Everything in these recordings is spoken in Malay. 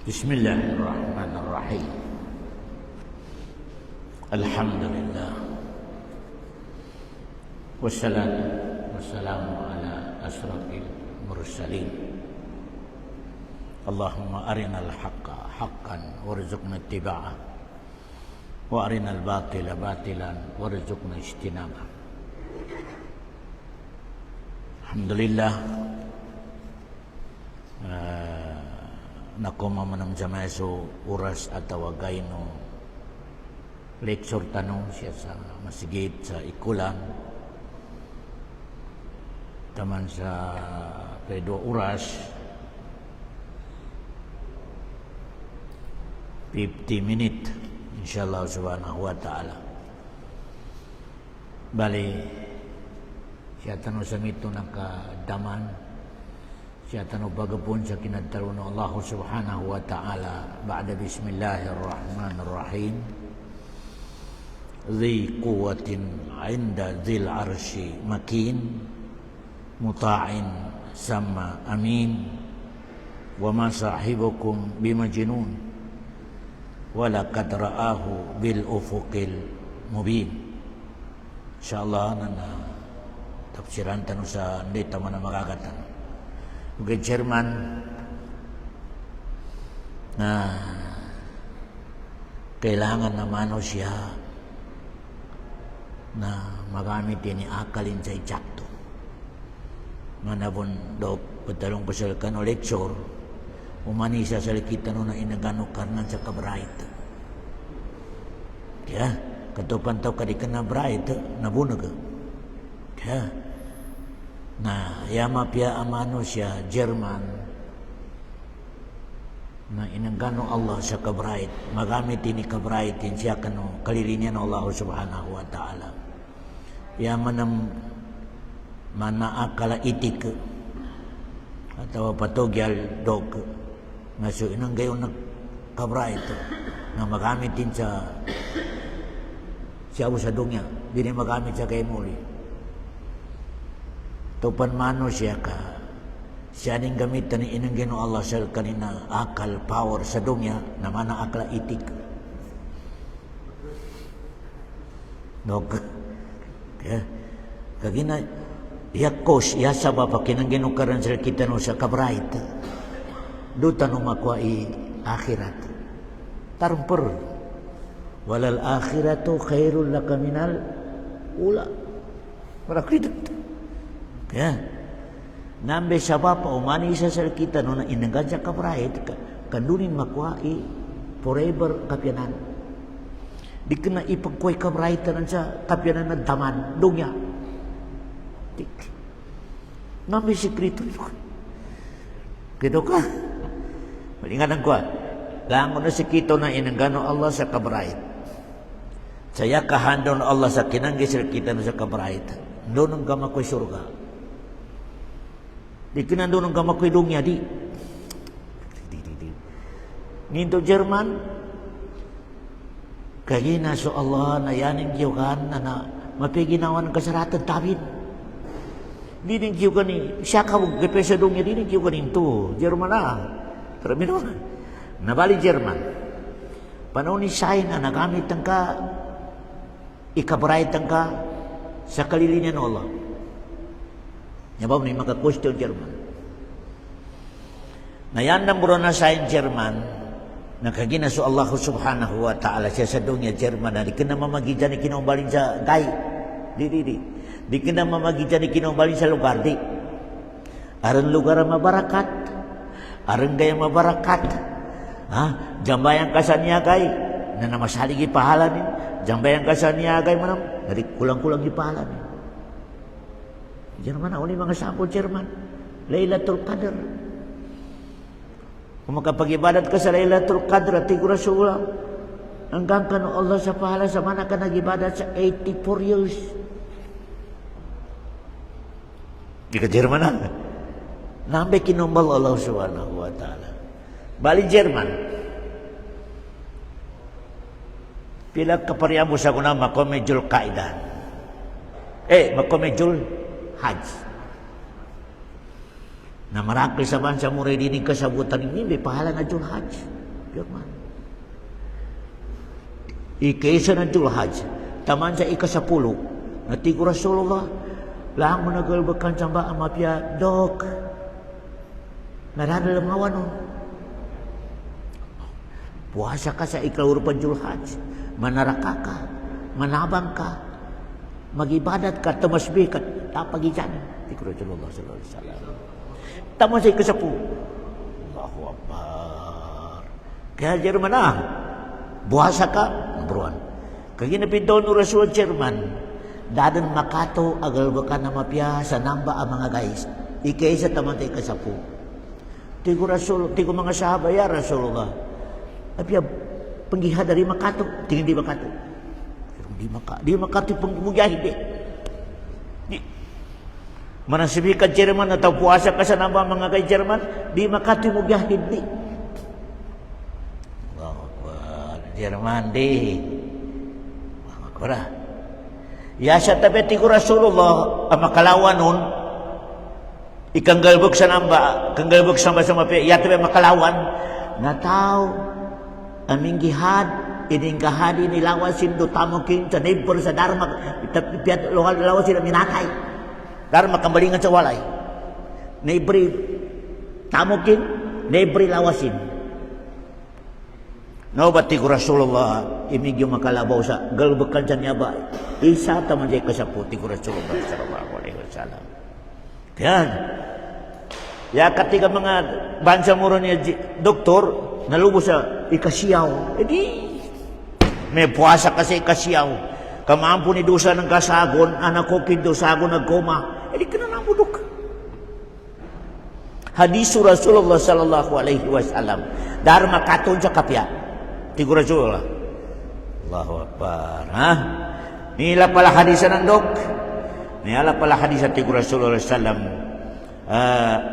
Bismillahirrahmanirrahim. Alhamdulillah. Wassalatu wassalamu ala asrafil mursalin. Allahumma arinal haqqa haqqan warzuqna ittiba'ah wa arinal batila batilan warzuqna ijtinabah. Alhamdulillah. Nakoma manam jamaeso uras atau gaino lecture tanong siya sa masjid sa Ikulan taman sa Pedro Uras 50 minute insyaallah subhanahu wa ta'ala. Bali siya tanong sa mito nakadaman siya tanong bagapon sa kinadtaron ng Allah subhanahu wa ta'ala ba'da bismillahirrahmanirrahim. Dhi quwwatin 'inda dhil 'arsy makin muta'in sama amin wa ma sahibukum bimajnun wa laqad ra'ahu bil ufuqil mubin. Insyaallah nana tafsiran tanong sa ndita man makakatan Bukan Jerman na kailangan na manusia na magamit ini akalin sa itsakto. Manapon daw patalong pasal kano lecture umanisa sa likita no na inagano karnan sa kabright. Kaya katupan tao kadikan na bright nabunag. Kaya na yama pia amano siya Jerman na inanggano Allah sa kabright magamit ini kabright siya kano kalilinya ng Allah subhanahu wa ta'ala yama ng manaakala itik atau patogyal dog nga so inanggayon na kabright na magamit din sa usadong niya hindi magamit sa kay muli tupan mano siya ka siya ning gamitan ni inanggeno Allah sa kanina akal power sa dunya na mana akla itik dog kagina yakos ya sabab kinanggeno karan sa kita no sa kabright duta no makwai akhirat tarumper walal akhiratu khairul laka minal ula marakridat. Ya, nambe sabab umani isa sa kita no na inagaja ka bright kandunin makwai forever kapyanan. Di kena ipagkoy ka bright nan sa kapyanan na daman dunya. Nambe sekreto ito. Kito ka. Malinganan ko. Langon na sikito na inagano Allah sa kabright. Saya kahandon Allah sa kinanggi sa kita na sa kabright. Doon ang gamakoy surga. Di kinando ng gamakoy dunya di. Nginto Jerman kagina so Allah na yaning kiyukan na mapiginawan kasaratan tabin. Di ning kiyukan ni siya ka gepesa dunya di ning kiyukan into Jerman na. Termino na bali Jerman. Panahon ni China nagamit ang ka ikabright ang ka sa kalilinya ng Allah. Nyabaw ni maka-question Jerman. Nayandang buro na sa Jerman, nakagina so Allah subhanahu wa ta'ala siya sa dunya Jerman na di ka na mamagidyan ni kinumbalin sa gay. Di ka na mamagidyan ni kinumbalin sa lugar. Di. Arang lugar mabarakat. Arang gaya mabarakat. Jambayang kasanya gay. Na namasalig ipahalan ni. Jambayang kasanya gay manam. Dari kulang-kulang ipahalan ni. Jerman uli mga sampo Jerman Lailatul Qadar kung makapag-ibadat ka sa Lailatul Qadar tigura sula hanggang ka no Allah sa pahala sa mana ka nag-ibadat sa 84 years di ka Jerman na nambe kinumbal Allah subhanahu wa ta'ala bali Jerman pila kaparyamo sa kuna makomejul Qaeda makomejul Hajj. Na marakli sa bansa mo rin dinig kasabutan ini, may pahala na dyan Hajj. Jerman. Ikaisa ng Julhaj, taman sa ika-10, natigo Rasulullah, lang managalbakan samba amapya, Dok, naradalam nga wanon. Puasa ka sa ika-10 Julhaj, manaraka ka, manabang ka, magibadat ka, tamasbih ka, tapagijan. Natigo Rasulullah sallallahu alaihi wasallam. Taman sa ika-10. Allahu Akbar. Kaya Jerman buhasa ka, beruan. Kaya napindon o Rasul Jerman, dadan makato agal baka na mapya sa namba ang mga guys. Ikaisa tamantay ka sa po. Tigo Rasul, tigo mga sahaba ya Rasulullah. Apya penggihad dari makato, tingin di makato. Di makato penggihad di. Manasibikan Jerman atau puasa ka sa namba mga guys Jerman, di makato penggihad di. Jerman di makara ya sa tabi tigo Rasulullah ang makalawan nun ikang galbog sa namba kang galbog sa mapi ya tabi makalawan na tao aming gihad ining gahadi nilawasin do tamokin sa neighbor sa dharma piat lawasin minakay dharma kambalingan sa walay neighbor tamokin neighbor lawasin. Naubati ko Rasulullah imigyo makalabaw sa galbakan sa niya ba isa taman jay kasaputi ko Rasulullah sallallahu alaihi wasallam. Kaya ya ketika mga bansa muro niya doktor nalubos sa ikasiyaw edi may puasa kasi ikasiyaw kamampo ni dosa ng kasagon anak ko kindosagon nagkoma edi kinanamudok. Hadis Rasulullah sallallahu alaihi wasallam dharma katon sa kapya tigo Rasulullah. Allahu Akbar. Nila pala hadisan ng dok. Nila pala hadisan tigo Rasulullah sallam.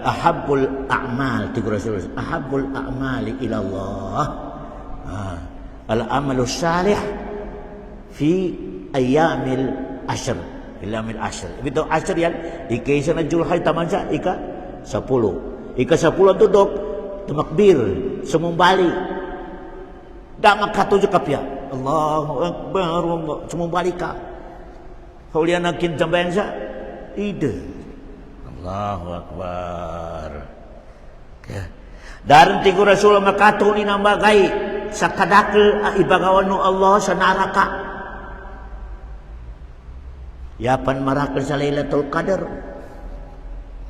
Ahabbul a'mal tigo Rasulullah. Ahabbul a'mali ila Allah. Al-amalu salih fi ayyamil ashr. Ayyamil ashr. Ito ashr yan. Ikaisa na Julhaj taman sa ika 10. Ika 10 to dok. Tumakbir. Sumumbali. Damak katuju kapya. Allahu Akbar. Allah. Sumumbali ka. Kaulian nakin sambayan sa ide. Allahu Akbar. Okay. Darin tigo Rasul makatuni ng bagay sa kadakil ibagawan no Allah sa naraka. Yapan marakil sa Lailatul Qadar.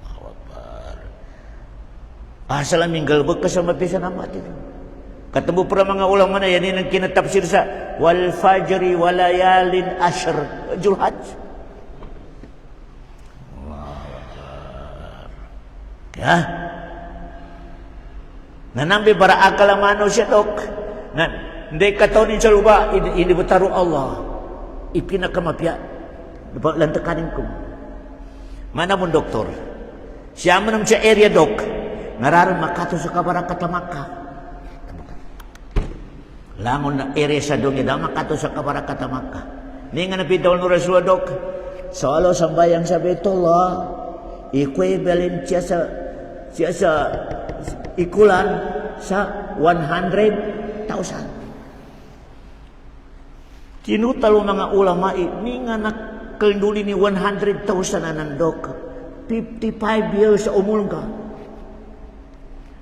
Allahu Akbar. Asal minggal ka sa mabisa na mati. Ketemu para mga ulama na yan yung kinatafsir sa wal fajri walayalin ashr Julhaj. Ya. Nanambi para akal mano siya dok. Na hindi katonin sa lupa ini betaru Allah. Ipinakamapya. Lantakanin ko. Mana mo doktor? Siya man sa area dok. Nararan makato sa kabarakata langon na area sa doon ida makato sa kabarakata Makkah. Ni nga napitaw no Rasul dok. Solo sambayang sa Baitullah equivalent siya sa ikulan sa 100,000. Tinutalo mga ulama ni nga nakalinduli ni 100,000 anan dok. 55 years sa umulong ka.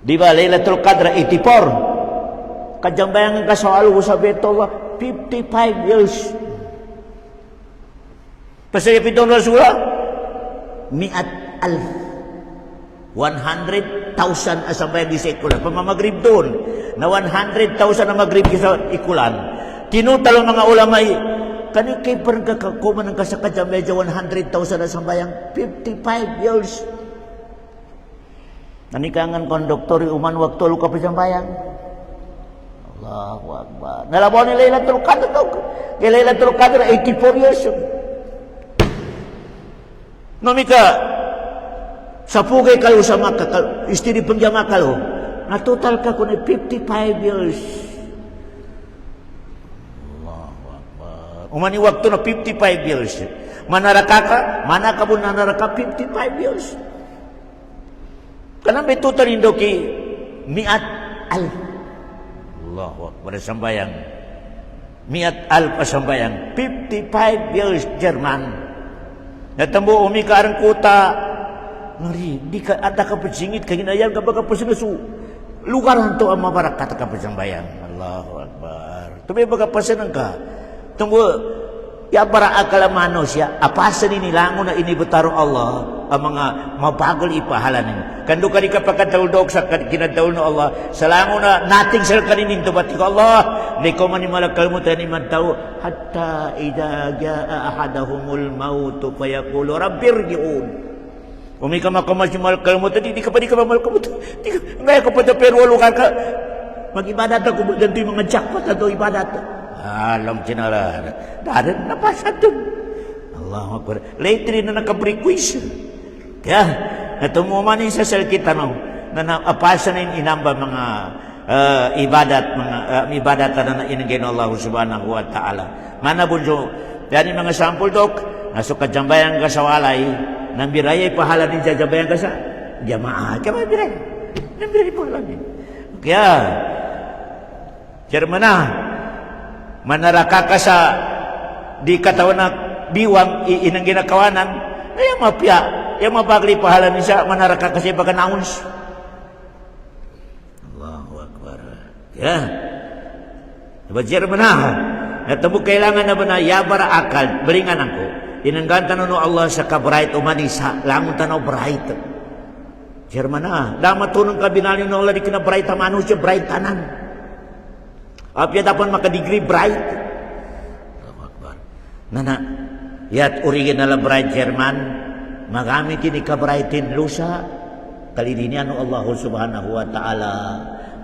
Di ba Lailatul Qadr 84? Kajang bayangan ka sa alu sa Baitullah 55 years. Pasaya pitong Rasulullah mi'at alf 100,000 asambayan di sa ikulan. Pamamagrib doon na 100,000 na magrib sa ikulan. Tinutalo mga ulama kani kay parang kakakuman ng kasakadya medyo 100,000 asambayang 55 years. Nanikangan konduktor uman waktu luka pasambayang. Allahu Akbar. Nalabaw ni Lailatul Qadr daw. Kay Lailatul Qadr 84 years. Namika sa pugay kayo sa Makkah, istiri pengjama kayo. Na total ka kuno 55 years. Allahu Akbar. Umani waktu na 55 years. Manaraka ka, mana ka pun nanaraka 55 years. Kanang may total indo ki mi'at alf. Allahu Akbar. Sambayang miat alpa sambayang 55 years Jerman. Natambo umi ka arang kota ngari di ka ada ka pecingit ka ginayang ka baka pasinasu lugar hantu ang mabarakat ka sambayang. Allahu Akbar. Tumi baka pasanang ka tumbo ya para akal manusia apa sa nilangon na inibutaro Allah ang mga mabagal ipahalanin kando kani ka pagkadaul-daog sa kinadaul na Allah salangon na nating sal kaninin to batik Allah di ko man malakal mo tani man tao hatta idza jaa ahadahumul maut fa yaqulu rabbirji'un umi ka makamal kalmo tadi di ka malakal mo di ngaya ko pa pero lugar ka mag-ibadat ako mo danto yung mga jackpot ato ibadat alam cinalan darin napasad dun Allahu Akbar later na nakabrikwis kaya natumuman sa salkita no na apasa na inamba mga ibadat mga ibadat na inagin Allah subhanahu wa ta'ala mana bunso yan yung mga sample dok nasok ka jambayan ka sa walay nang biraya pahala din sa jambayan ka sa jamaah kaya biraya nang biraya pahala din kaya Jermana manaraka ka sa di katawan na biwang inang ginakawanan ay mapya yung mapagli pahala ni siya manaraka kasi baka naons Allahu Akbar ya bajer mana natabo kailangan na ba na yabara akal beringan ako inangganta no Allah sa kabright umanisa langon tanaw bright Jermana damat tunong kabinali no Allah di kina bright manusia bright tanan apya dapat maka-degree bright. Allahu Akbar. Nana, yat original bright Jerman, magamit ini ka-brightin lusa, kalidinian Allah subhanahu wa ta'ala,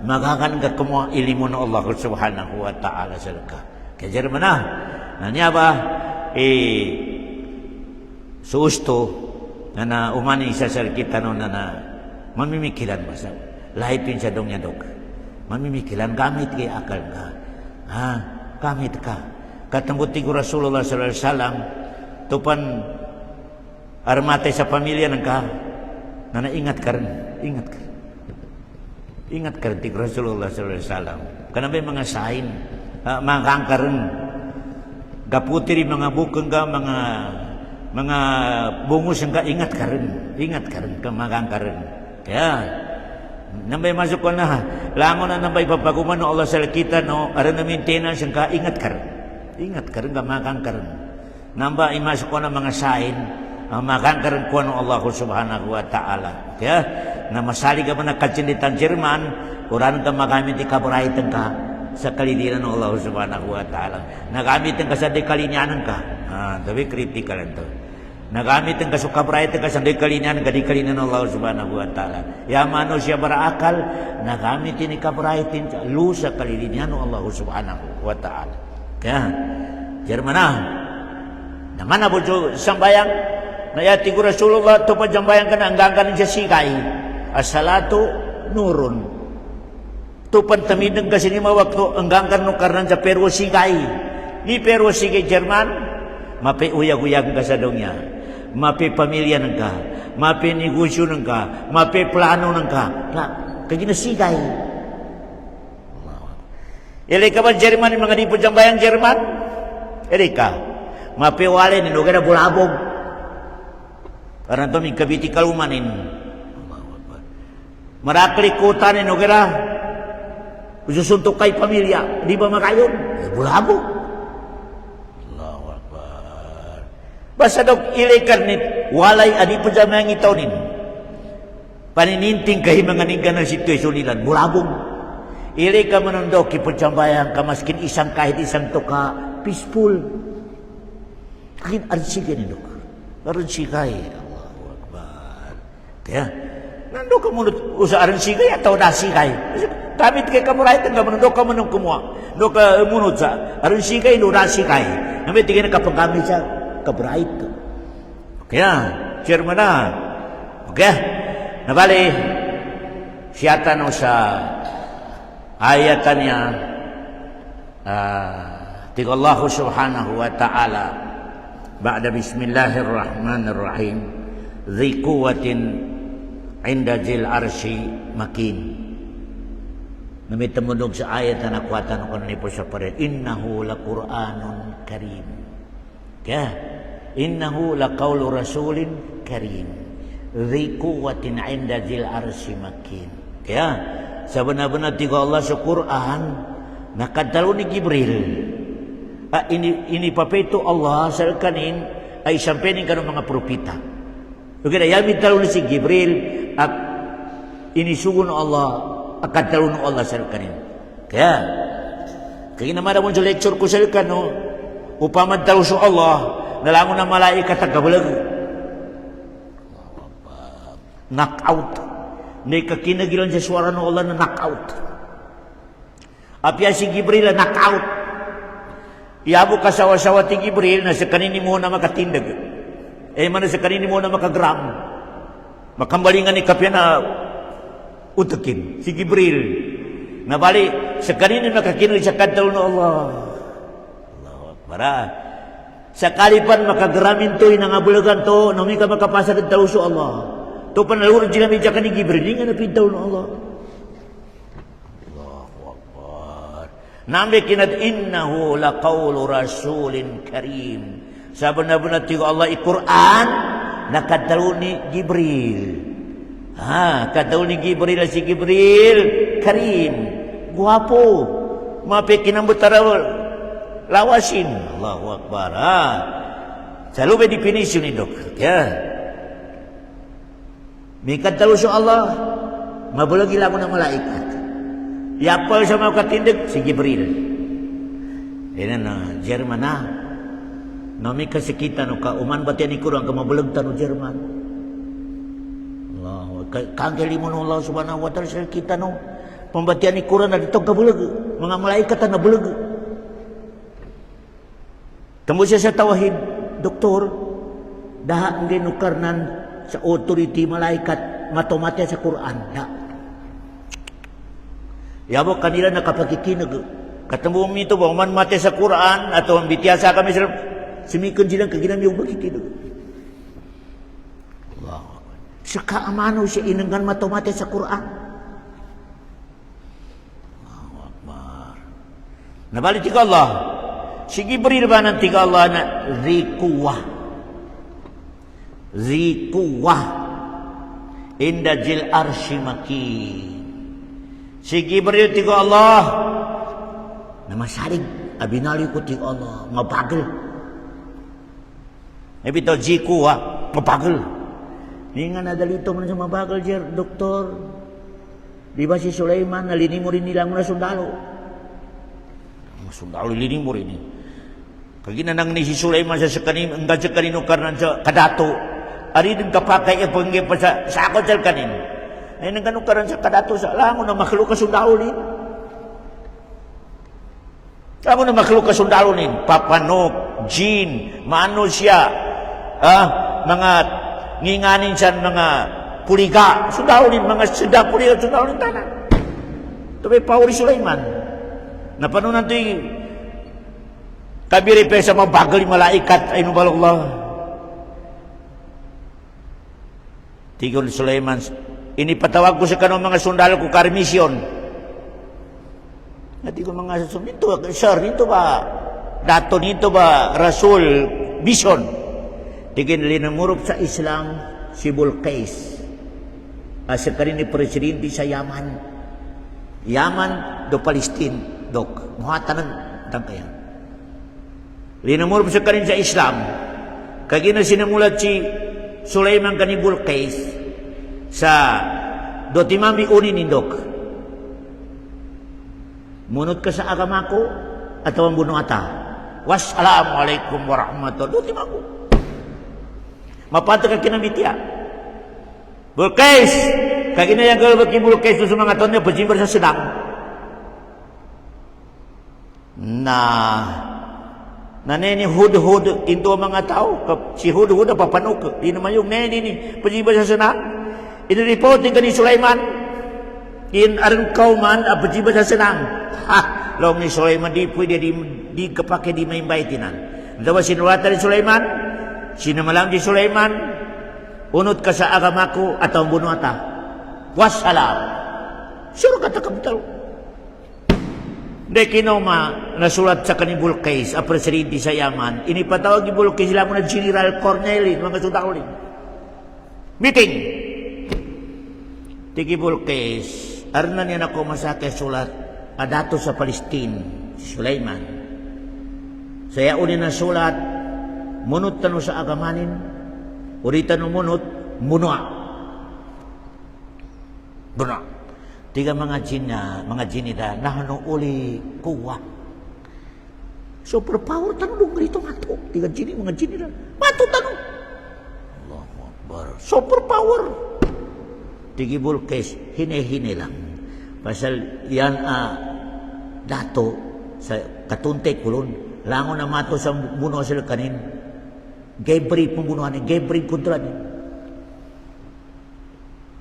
magakan ka kumua ilimun Allah subhanahu wa ta'ala salka. Kaya Jerman na, nanya ba, suusto, na umani sa salkita no na mamimikilan ba sa, lahipin sa dong yadok. Mamimikilan gamit kay akal ka gamit ka katambuti ko Rasulullah sallallahu alaihi wasallam tupan armate sa pamilya ng ka na naingat ka rin ingat ka rin ti Rasulullah sallallahu alaihi wasallam kanabay mga sain mga rin gaputi rin mga bukang ka mga bungos ka ingat ka rin ka magang ka rin kaya nambay masuk ko na langon na nambay papaguman no Allah sa kita no ara na maintenance ka ingat ka rin gamakang ka rin namba imasok ko na mga sain makan ka rin ko no Allah subhanahu wa ta'ala kaya na masali ka man nakatsinditan Jerman uranon ta magamit ikaburaitan ka sa kalidiran ng Allah subhanahu wa ta'ala nagamitan ka sa dekalinyanan ka tapi kritikal ito nagamitan ka sa kabrayatan ka sa dikalinan Allah subhanahu wa ta'ala ya manusia berakal nagamitin ni kabrayatan lusa kalilinan Allah subhanahu wa ta'ala kaya Jermana naman na po sambayang na yati ko Rasulullah ito pa jambayang ka na hanggang siya sikay as-salatu nurun ito pantamidang kasi ni mawakto hanggang ka nung karnan sa pero sikay ni pero sikay Jerman mapi uyag-uyag ka sa dongya mapi pamilya ng ka, mapi negosyo ng ka, mapi plano ng ka. Kaginasigay. Ilay ka ba Jerman, yung mga dipod siyang bayang Jerman? Ilay ka. Mapi wale ni Nugera bulabog. Karena ito may kabiti kalumanin. Maraklikutan ni Nugera. Ususuntok kay pamilya. Di ba makayon? Bulabog. Basta daw ilay karnit, walay adi po dyan mga itaw nin. Panininting kahi mga ninggan ng sitwasyon nila, bulabog. Ilay ka manon daw, kipod siyang bayang ka, maskin isang kahit isang to ka, peaceful. Akin arsikay ni Dok. Arsikay. Allahu Akbar. Kaya, nando ka munod, usa arsikay, ataw nasikay. Damit kay kamuraytan ka, manon daw ka manong kumuha. Do ka munod sa, arsikay, do nasikay. Namin tingin na kapanggamit sa, kabright ka. Kaya, Jerman na. Okay? Nabali, siyata no sa ayatan niya, tiga Allah subhanahu wa ta'ala, ba'da bismillahirrahmanirrahim, dhi quwwatin inda zil arshi makin. Nami temudog sa ayat na nakuatan ko na nipo sa parin. Innahu la Qur'anun karim. Kaya, innahu la qawlu rasulin karim. Dhi quwwatin 'inda dzil arsy makin. Kaya, sa benar-benar tiga Allah sa Quran, nakadalo ni Jibril. Ini papeto Allah sa kanin ay sampai ni kanong mga propita. Kaya yami talo ni si Jibril at inisugon Allah akan talo ni Allah sa kanin. Kaya naman mo sa lecture ko sa kano upamad talo sa Allah nalangon na malaikat at kabalag. Knockout. May kakinagilan sa suara ng Allah na knockout. Apya si Jibril na knockout. Iabo ka sawa-sawa ti Jibril na sa kanini mo na makatindag. Man sa kanini mo na makagram. Makambalingan ni kapya na utakin. Si Jibril. Nabali sa kanini makakinag sa kadal ng Allah. Allahu Akbar. Sakalipan makagaramin to, inangabulagan to, nami ka makapasa ng tao sa Allah. To panalurod sila medya ka ni Jibril, hindi nga napintaw ng Allah. Allahu Akbar. Nami kinat innahu la qawlu rasulin karim. Sabi na tigo Allah i-Quran, nakadalo ni Jibril. Kadalo ni Jibril, si Jibril, karim. Guwapo. Mapikinambot tarawal. Lawasin. Allahu Akbar. Selalu definisi ni dok. Mikat talo sa Allah, mabulagi lang ng malaikat. Yapal sa mga katindig, si Jibril. Yan na, Jerman na. Nami kasi kita no ka, uman ba tiyan ikurang ka mabulagta no Jerman. Allah, kagali mo no Allah subhanahu wa ta'ala sa kita no. Pambatian ikurang na dito kabulag. Mga malaikat na bulag. Tamo siya sa tawahid, doktor, daha ang ginukarnan sa authority malaikat matomatya sa Quran. Yabo kanila nakapakikinag. Katambong nito ba, man mate sa Quran atau ambitiyasa kami sa simikon silang kaginami yung pakikinag. Wow. Sa kaamano siya inanggan matomatya sa Quran. Allahu Akbar. Nabalik tiga Allah. Si Jibril ba ng tiga Allah na Zikuwah inda jil arsy makin. Si Jibril tiga Allah na masalig abinali ko tiga Allah mabagal. Ibito Zikuwah mabagal. Ni nga nadalito man sa mabagal jer doktor. Di ba si Sulaiman nalini mo rin nilang na sundalo. Sundalo lini mo rin. Kaginanang ni si Sulaiman sa kanin ang gadya kanino karnan sa kadato. Ari din kapakai ang panggay pa sa sakot sa kanin. Ay nang ganun karan sa kadato sa lango na makhluk ka sundalo nin. Kamu na makhluk ka sundalo nin. Papanok, jin, manusia, mga nginganin siya mga puliga. Sundalo nin, mga sedang puliga, sundalo nin tanang. Tapi Pauri Sulaiman. Napanunan ito yung kabiri pa sa mga bagal yung malaikat ay nubal Allah. Tigol Sulaiman, inipatawag ko sa kanong mga sundalo ko karmisyon. Nati ko mga sundalo, sir, nito ba? Dato nito ba? Rasul, mission. Tigin linamurup sa Islam, si Bulqais. Asa ka rin ni Presidente sa Yaman. Yaman do Palestine, dok. Muhatanan, tangkayan. Linamurup sa kanin sa Islam. Kagina sinamulat si Sulaiman kanibul Qais sa dotimami unin indok. Munot ka sa agama ko atau bunuh ata. Wassalamualaikum warahmatullahi dotimaku. Mapanta ka kinamitia. Bulqais, kagina yang galbaki Bulqais itu mga tonnya pejimbar sa sedang. Nani hud-hud into mga tao. Si hud-hud na papanok. Di naman yung neni ni. Pajiba sa senang. Inireporting ka ni Sulaiman. In aring kauman, pajiba sa senang. Long ni Sulaiman, di pwede di kapake di maimbaitinan. Dawa sinurata ni Sulaiman. Sinamalam di Sulaiman. Unot ka sa agamaku atau bunuh ata. Wassalam. Sure kata kapital. De kinoma nasulat sa kani Bulqais, a presidente sa Yaman. Ini patawag ni Bulqais sila mo na General Cornelin, mga sundalin. Meeting. Tigi Bulqais, arna niya na masake sulat adato sa Palestine, Sulaiman. Saya unin na sulat, munot tano sa agamanin, urita no munot, munwa. Bunwa. Tiga mga jinida, nahano uli kuwa. Super power tanong rito mato. Tiga jini, mga jinida. Mato tanong. Allahu Akbar. Super power. Tigi Bulqais, hine-hine lang. Pasal yan dato sa katuntek kulon. Lango na mato sa buno sila kanin. Gabriel pembunuhan ni, Gabriel kontra ni.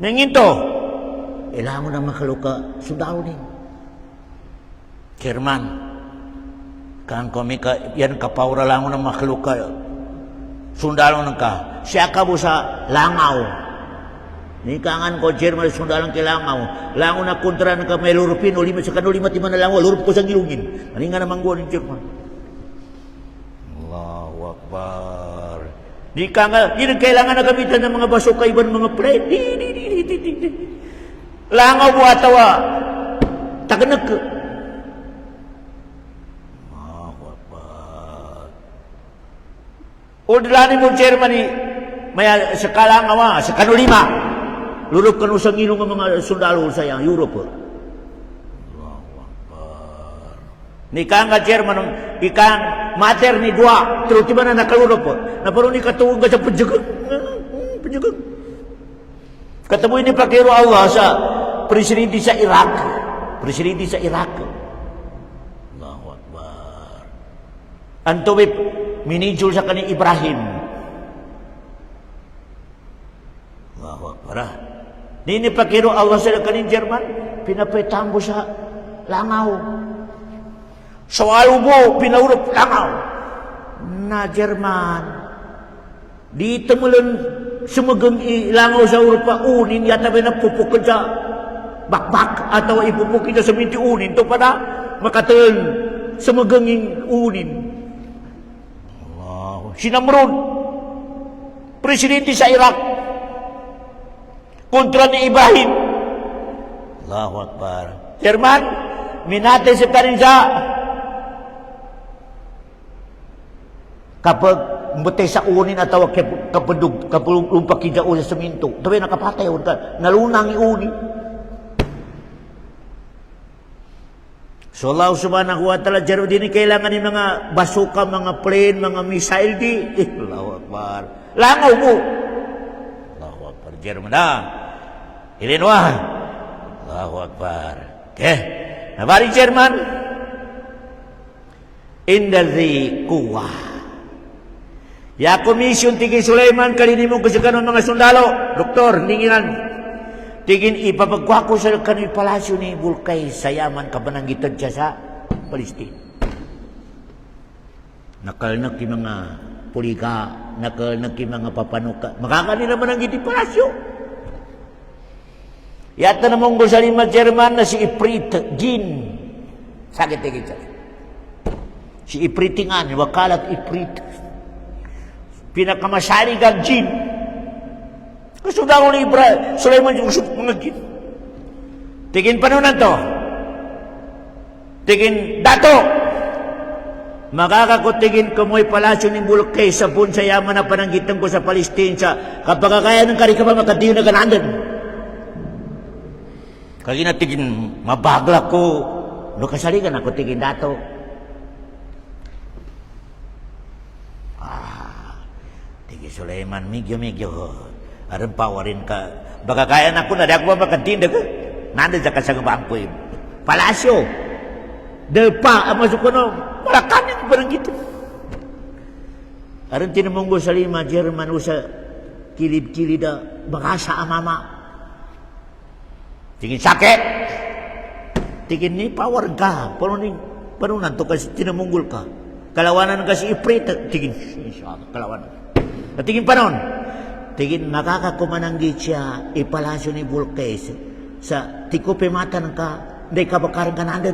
Nenginto. Ilangon na makaluka sundalo ni. Chairman. Kan kami yan kapawra langon na makaluka sundalo nang ka. Siya ka mo sa langaw. Ni kangan ko Chairman sundalo kay langaw. Langon na kontra ng ka may lurupin o lima sa kanulima timan na langaw. Lurup ko sa gilungin. Ani nga naman go ni Chairman. Allahu Akbar. Di ka nga, yun kailangan na gamitan ng mga basuka iban mga play. Di. Langaw mo atawa. Taganag ka. Allahu Akbar. O dilani mo Chairman ni maya sa kalangaw sa kanulima. Lurok kanu sa ngilong ng mga sundalo sa yang Europe. Allahu Akbar. Ni kanga Chairman ikang mater ni dua terus tiba na nakalurop po. Na parang ni katuwag ka sa penjagang. Ketemu ini pakiro Allah sa presidente sa Iraq. Presidente sa Iraq. Allahu Akbar. Antuwip minijul sa kani Ibrahim. Allahu Akbar. Nini pakiro Allah sa kani Jerman pinapetambo sa langaw. Sawalubo pinaurup langaw. Na Jerman di temulan sumagang ilangaw sa Europa unin yata ba napupukod sa bakbak atau ipupukid sa minti unin to para makataon sumagang unin. Wow. Sinamrod presidente sa Iraq kontra ni Ibrahim. Allahu Akbar. Jerman minate sa kaninsa kapag mbutay sa unin atau kapudug kapulumpak kida o sa minto. Tabi nakapatay ka nalunang iunin. So Allah subhanahu wa ta'ala jaro din kailangan ni mga basuka, mga plane, mga missile di. Allahu Akbar. Langaw mo. Allahu Akbar. Jaro mo na. Ilinwa. Allahu Akbar. Okay. Nabari Chairman. Indalri kuwa. Ya komisyon tigin Sulaiman kalini mo kasi kanon mga sundalo. Doktor, ninginan. Tigin ipapagwako sa kano'y palasyo ni Bulqais sa Yaman kabanangitan siya sa Palestine. Nakalnak yung mga pulika, nakalnak yung mga papanuka. Makakani naman ang iti palasyo. Yata namang sa lima Jerman na si Ifrit Jin. Sakit tigin siya. Si Ifritingan, wakalat Ifrit. Pinakamasari kang jin. Gusto daw ni Sulaiman yung mga jin. Tigin panunan to. Tigin dato. Makakakutigin ko mo'y palasyo ni Bulqais sa bun sa Yaman na pananggitan ko sa Palestine sa kapag kaya ng karikabang makatiyo na ganandan. Kaya natigin mabagla ko. No kasaligan ako tigin dato. Sulaiman, migyo. Aram pawarin ka. Baka kaya na ko na, di ako makatinda ka. Nanda sa kasagabang ko yun. Palasyo. Delpa, masuk ko no. Malakanin ko parang gitu. Aram tinamunggo sa lima, Jerman usa kilid-kilid na bagasa amama. Tingin sakit. Tingin ni power ka. Paano nanto kasi tinamunggol ka. Kalawanan kasi Ifrit. Tingin, kalawanan. Tingin pa nun. Tingin makakakumananggit siya ipalasyo ni Bulqais sa tikupe mata ng ka, hindi ka bakaran ka nandan.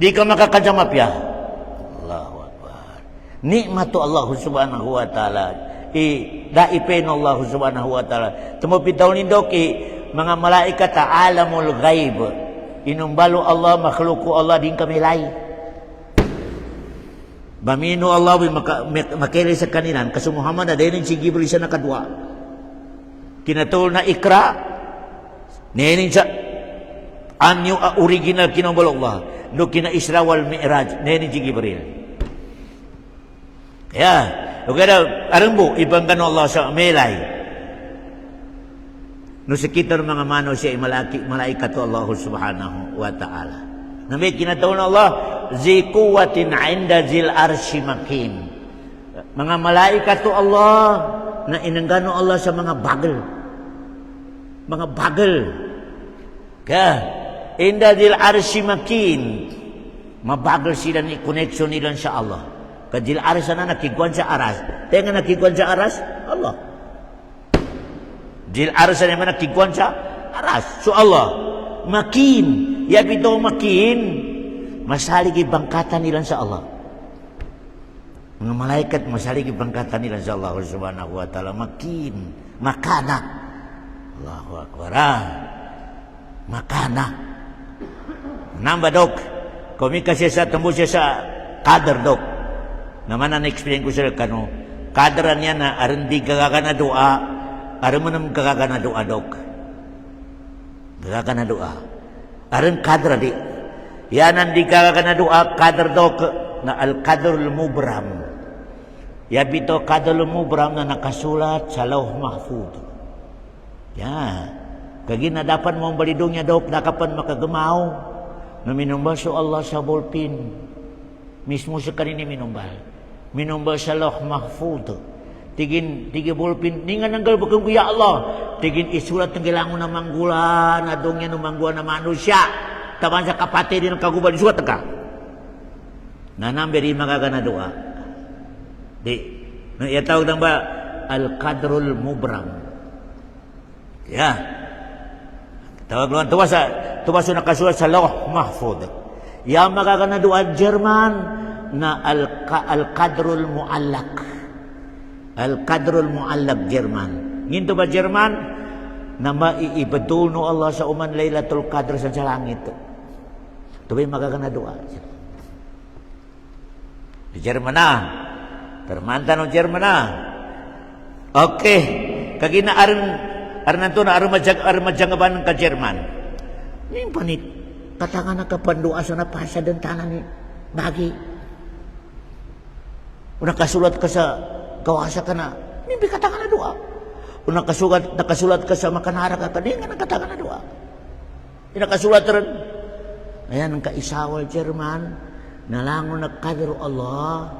Di ka makakajamap ya. Allahu Akbar. Nikmatu Allah subhanahu wa ta'ala. Daipin Allah subhanahu wa ta'ala. Tumupitaw ni Doki, mga malaikat alamul ghaib. Inumbalo Allah, makhluku Allah din kami lay. Bamino Allah makili sa kanilan. Kaso Muhammad na dahil si Gibril sa nakadwa. Kinatul na ikra. Ninin sa anyo original kinumbalo Allah. No kina Isra wal Mi'raj. Ninin si Gibril. Ya. Okay na, arumbo, ibang gano Allah sa melay. No sa kita ng mga mano siya malaikat Allah subhanahu wa ta'ala. Nabi kinataon Allah, zi kuwatin inda zil arshi makin. Mga malaikat Allah na inanggano Allah sa mga bagel. Mga bagel. Kaya, inda zil arshi makin. Mabagal sila ni connection nila sa Allah. Kajil aras na nakiguan sa aras. Tenga nakiguan sa aras, Allah. Jil aras na naman nakiguan sa aras. So Allah, makin. Yabi daw makin. Masalig bangkatan nila sa Allah. Mga malaikat masalig bangkatan nila sa Allah subhanahu wa ta'ala. Makin. Makana. Allahu Akbar. Makana. Namba dok. Kumika siya sa tembus siya sa kader dok. Naman ang explain ko sila kano, kadaran niya na aron di kagaga na doa, aron mo nam kagaga na doa dok. Kagaga na doa. Aron kadra di. Yan ang di kagaga na doa, kadar dok na al-kadrul mubram. Yabi to kadrul mubram na nakasulat sa Lauh Mahfuz. Ya. Kagi na dapat mo balidong niya dok, nakapan makagamaw. Na minumbaso Allah sa bolpin. Mismo sa kanini minumbal. Minumbal sa Lauh Mahfuz. Tigin bolpin. Ningan nanggal bakang ya Allah. Tigin isulat ng gilangon na manggulan. Adong yan ng manggulan na manusia. Taman sa kapatid din ang kaguban. Isulat ka. Nanambiri magagana doa. Di. Iatawag nang ba? Al-Qadrul Mubram. Ya. Tawag lang. Tuwas na nakasulat sa Lauh Mahfuz. Yang magagana doa Jerman na Al-Qadrul Mu'allak. Al-Qadrul Mu'allak Jerman. Nginto ba Jerman na maiibadul no Allah sa uman Laylatul Qadr sa langit. Tuwi magagana doa. Di Jerman na. Termantan ng Jerman na. Okay. Kagina aran to na armajagaban ka Jerman. Ning panit katangan na kapandua sa napasa den tanan ni bagi. Una kasulat ka sa kawasa ka na, hindi katangan na doa. Una nakasulat ka sa makanara ka, hindi nga nakatangan na doa. Nakasulat rin. Ayan ang kaisawal Jerman, nalangon na kadro Allah,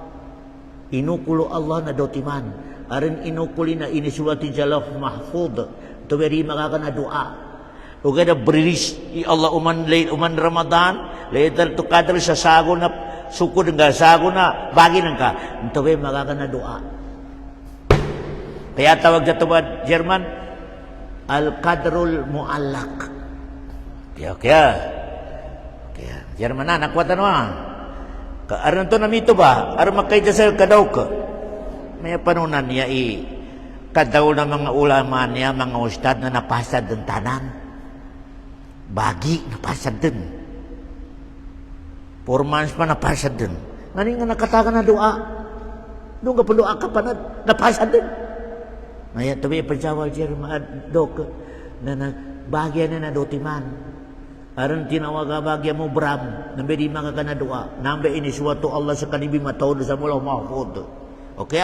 inukulo Allah na dotiman. Arin inukuli na inisulati sa Lauh Mahfuz, tuweri makaka na doa. Uga na brilis Allah uman Ramadan, Laylatul Qadr sa sago na sukod nga sago na bagi nang ka. Tuwe makaka na doa. Kaya tawag sa tuwa Jerman Al-Qadrul Mu'allak. Kaya Jerman na nakwatan wa. Aron to namito ba? Aron makayta sa kadaw ka. May panunan niya kadaw na mga ulama niya, mga ustad na napasad ng tanan. Bagi napasad din. 4 months pa napasad din. Ngani nga nakatagan na doa. Doon ka pandoa ka pa na napasad din. Ngayon tabi pagjawal Jerman dok na bagya na dotiman. Aron tinawag bagya mo bram nambe di mga kana doa. Nambe ini suatu Allah sa kanibi matawad sa Lauh Mahfuz. Okay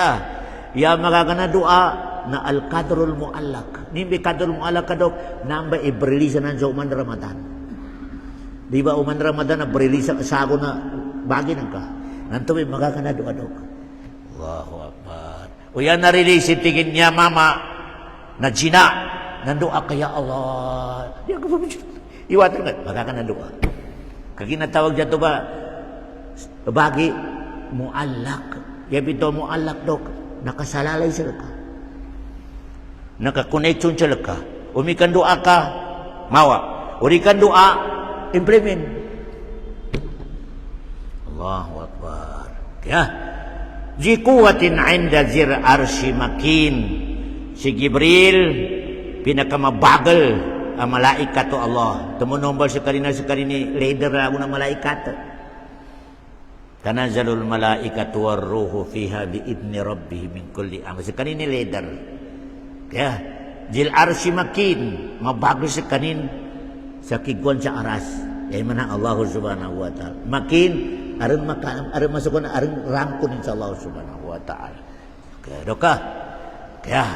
ya magagana doa na Al-Qadrul Mu'allak. Nimbi Qadrul Mu'allak kadok namba ibrelisa nan sa uman Ramadan. Di ba uman Ramadan na brelisa sago na bagi nang ka. Nanto may magagana doa dok. Allahu Akbar. O yan na-release tingin niya mama na jina nandoa kaya Allah. Iwatan ka magagana doa. Kaginatawag dito ba bagi mu'allak. Yabito mu'allak dok. Nakasalalay sila ka. Nakakonnection sila ka. Umikan doa ka, mawa. Urikan doa, implement. Ya. Zi quwwatin 'inda zir arsy makin. Si Jibril pinakamabagal ang malaikat to Allah. Tumunombal sekarina leader ang malaikat. Tanazzalul malaikatu war-ruhu fiha biidni rabbihim min kulli amr. Sekarina leader. Ya. Zil arsy makin, mabagal sekanin sa kiguan sa aras. Yan mana Allah Subhanahu wa taala. Makin areun masukun areun rangkun insyaallah Subhanahu wa taala. Doka. Ya.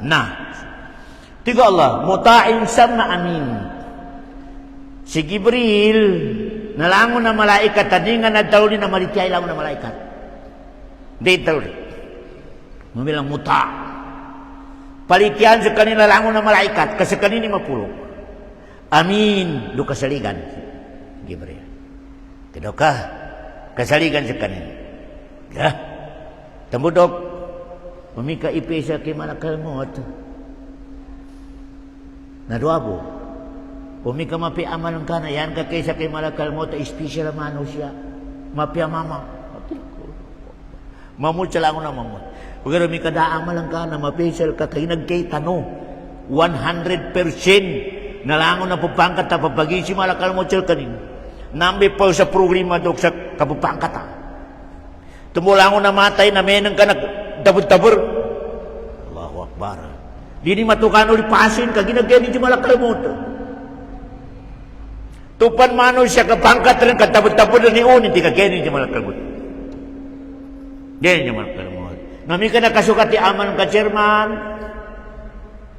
Nah. Tiga Allah, muta'in sama amin. Si Jibril nalangon na malaikat tadi nga nagtauli na malitiyay lang na malaikat. Di tauli. Mamilang muta'. Palitian sa kanila langon na malaikat kasi kanini mapulong. Amin. Do kasaligan. Jibril. Tidak kah kasaligan sa kanila. Ya. Tambudok. Pemika ipesa kay malakal maut. Naduabo. Pemika mapi amalan kana yan ka kaysa kay malakal maut special manusia. Mapi mama. Mamut sa langon na mamut. Pagkara mi kada amalan kana mapesal ka kay nagkay tano 100% nalangon na pupangkat ta papagi si malakal maut sel kanin. Nambe pa sa programa dok sa kapupangkat ta. Tumulangon na matay na menang ka nagtabod-tabor. Allahu Akbar. Dini matukan uli pasin ka ginagyan ni malakal maut. Tupan manusia kapangkat rin katabod-tabod ni unin ti kagyan ni malakal maut. Diyan ni malakal maut. Nami ka nakasukati aman ka chairman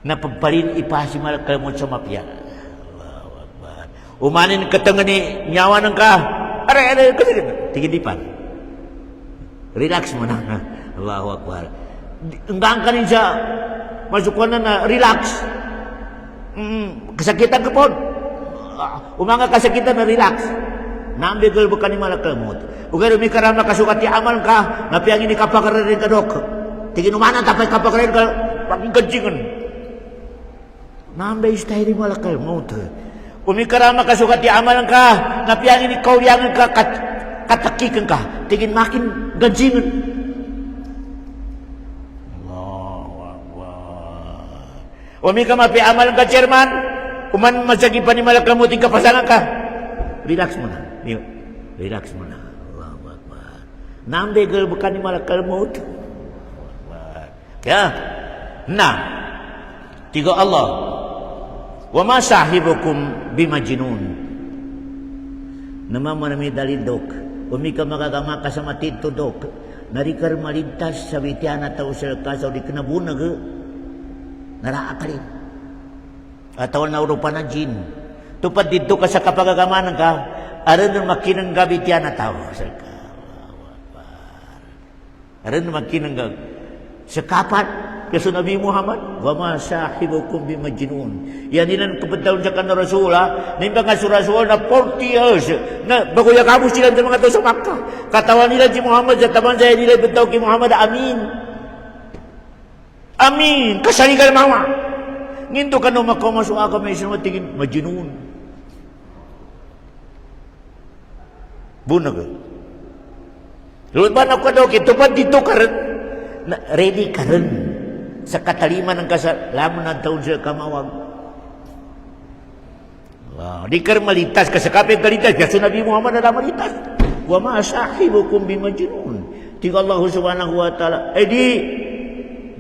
na pagparin ipasi malakal maut sa mapya. Allahu Akbar. Umanin katanga ni nyawa ng ka. Are kasi tigidipan. Relax mo na. Allahu Akbar. Enggang ka rin siya. Masukuan na relax. Kasakitan ka po. Umanga kasakitan na relax. Naambigal bukan ni malakal maut. Ugay rumi karam na kasukati amal ka. Napiangin ni kapakararin ka dok. Tingin umanan tapay kapakararin ka. Paging kancingan. Naambay istay ni malakal maut. Umi karam na kasukati amal ka. Napiangin ni kauliangan ka. Katakikan ka. Tingin makin gancingan. Umi ka mapi amal ka chairman. Uman masagi pa ni malakal maut. Tingin kapasangan ka. Relax mo na. Relax mo na. Allahu Akbar. Nambegal bukan ni malakal maut. Ya. Nah. Tiga Allah. Wa ma sahibukum bimajnun. Nama manami dalidok. Umi ka makagama ka sa matito dok. Narikar malintas sa witiana tao sa kasaw di kinabunag. Naraakalin. Ataw na urupa na jin. Tupad dito ka sa kapagagamanan ka. Aran ng makinang gabi tiyan na tao. Aran ng makinang gabi. Sa kapat, kaso Nabi Muhammad, wa ma sahibukum bimajnun. Yan ilan kapatawin sa kanong Rasul, ha? Nimba nga sa Rasul na 40 years, na baguya kabus sila ng mga tao sa Makkah. Katawan nila si Muhammad, sa taban saya nila bitaw kay Muhammad, amin. Amin. Kasaligan mama. Nginto ka no makamasuk ka may isang matigin, majnun. Bunag. Lulot ba na ka daw, kitupad dito ka rin. Ready ka rin. Sa kataliman ng kasalaman ng taon sa kamawag. Wow. Di ka rin malitas. Kasakapin ka litas. Kasi Nabi Muhammad na malitas. Wa ma sahibukum bimajnun. Tiga Allah Subhanahu wa ta'ala. Di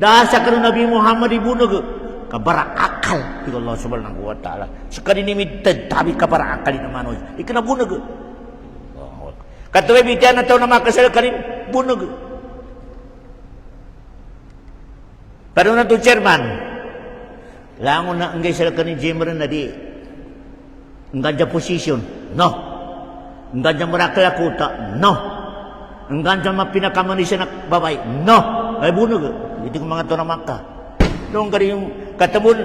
dasa ka rin Nabi Muhammad ibunag. Kabara akal. Tiga Allah Subhanahu wa ta'ala. Sekali nimitad. Tabi kabara akal ni manusia. Ikanabunag. Katuloy bitian na taon na makasal ka rin. Bunag. Pero na ito, chairman, langon na ang gaysal ka ni Jimmer na di, ang ganda position, no. Ang ganda marakalakuta, no. Ang ganda mapinakamanisa na babay, no. Ay bunag, hindi ko mga ito na maka. Noong ka rin yung katamon,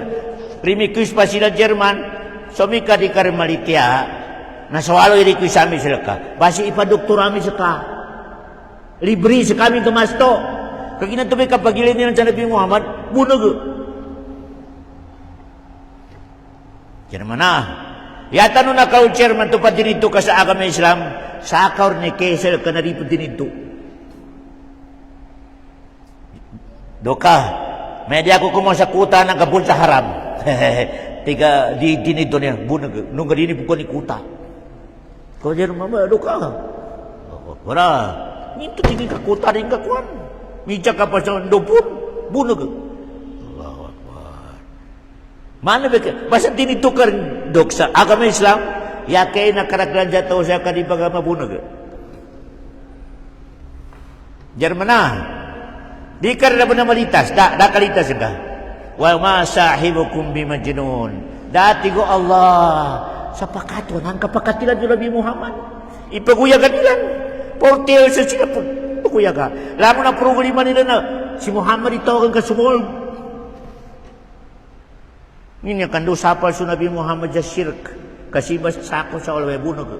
rimikus pa sila Jerman, sumika di ka rin malitya, nasawalo irikus amin sila ka. Basi ipadoktorami sa ka. Libre sa kami kamasto. Kag inatubay kapagilin nilang sa Nabi Muhammad, bunag. Chairman na. Yata no nakaw chairman, tupad din ito ka sa agama Islam. Sakaur ni kesel kana riputin itu. Doka, media aku kumo sa kuta ng kabul sa haram. Tiga di dinito niya, bunag, nung gani bukan ni kuta. Kau jangan mama doka. Wala, nito tingin ka kuta rin ka kuan. Mija ka pa sa dopun, bunag. Allahu Akbar. Mana ba basta tinitukar dok sa agama Islam, ya kay nakaraglan jataw sa kanibagama bunag. Jermana. Di karena benar malitas, dah kalitas sudah. Wa ma sahibukum bimajnun. Dati go Allah sa pakatuan ang kapakatilan ni Nabi Muhammad. Ipaguyagan nila. Portel sa sila paguyagan. Lamo na problema nila na si Muhammad itawagan ka sumol. Ini akan dosa sapal sa Nabi Muhammad sa syirk. Kasi bas sako sa ulay bunog.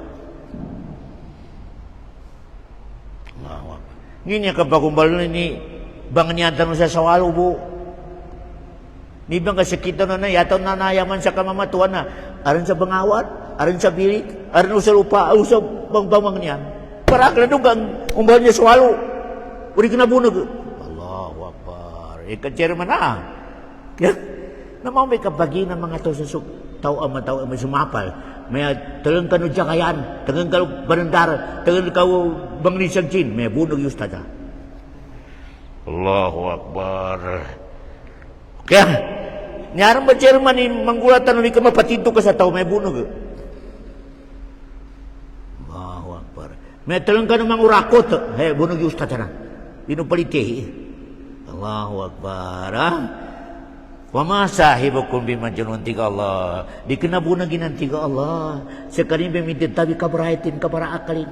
Ini akan bagumbal ni bang niyantan mo sa sawalo bu. Ni bang kasakitan na yataw na nayaman sa kamamatuan na. Aran sa bangawat, aran sa bilik, aran sa lupa, sa bang niyan. Para kala kang umbal niya sawalo. Uri ka nabunag. Allahu Akbar. Ika-chairman na. Namang may kabagi ng mga tao ang sumapal. May talang kanu jakayan, talang kanu barandar, talang kau bang nisang chin. May bunog yung stada. Allahu Akbar. Kaya, nyarang ba chairman ni manggulatan ni ka mapatito ka sa tao may bunog. Allahu Akbar. May talang ka namang urakot. Hey, bunog yung ustad na. Pinupaliti. Allahu Akbar. Ha? Wa ma sahibukum bimajnun tiga Allah. Di kinabunagin ng tiga Allah. Sa kanin bimitin tabi kabraitin kabara akalin.